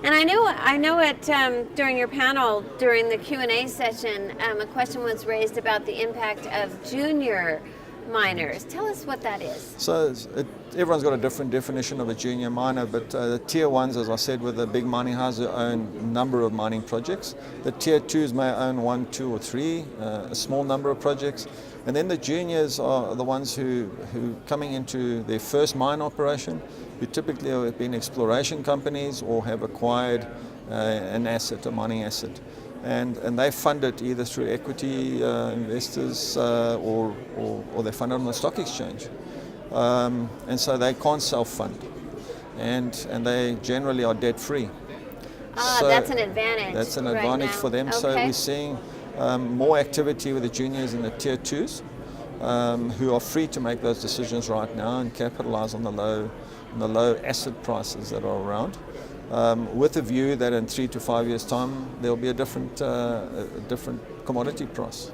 And I know it during your panel, during the Q&A session, a question was raised about the impact of junior miners. Tell us what that is. So everyone's got a different definition of a junior miner, but the tier ones, as I said, with the big mining houses own a number of mining projects. The tier twos may own 1, 2 or 3, a small number of projects. And then the juniors are the ones who coming into their first mine operation, who typically have been exploration companies or have acquired an asset, a mining asset. And they fund it either through equity investors or they fund it on the stock exchange. And so they can't self-fund. And they generally are debt-free. So that's an advantage. That's an advantage for them. Okay. So we're seeing more activity with the juniors in the tier twos who are free to make those decisions right now and capitalize on the low asset prices that are around. With a view that in 3 to 5 years' time there'll be a different commodity price.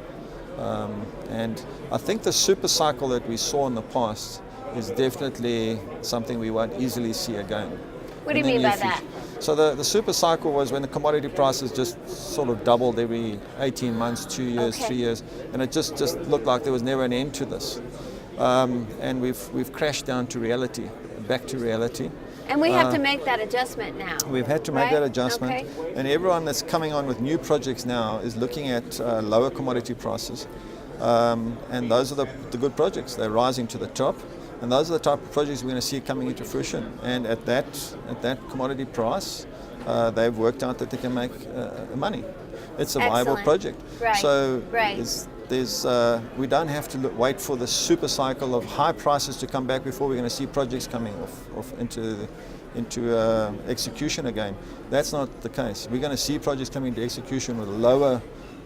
And I think the super cycle that we saw in the past is definitely something we won't easily see again. What do you mean by that? So the super cycle was when the commodity prices just sort of doubled every 18 months, 2 years, okay. 3 years, and it just looked like there was never an end to this. And we've crashed down to reality, back to reality. And we have to make that adjustment now. We've had to make that adjustment. Okay. And everyone that's coming on with new projects now is looking at lower commodity prices. And those are the good projects. They're rising to the top. And those are the type of projects we're going to see coming into fruition. And at that commodity price, they've worked out that they can make money. It's a viable project. Right. So we don't have to wait for the super cycle of high prices to come back before we're going to see projects coming off into execution again. That's not the case. We're going to see projects coming into execution with lower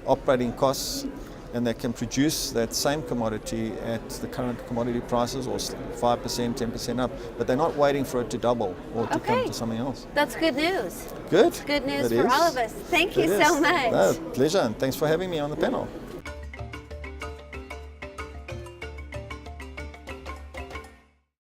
operating costs, and they can produce that same commodity at the current commodity prices or 5%, 10% up, but they're not waiting for it to double or to come to something else. That's good news. Good. Good news for all of us. Thank you so much. No, pleasure, and thanks for having me on the panel.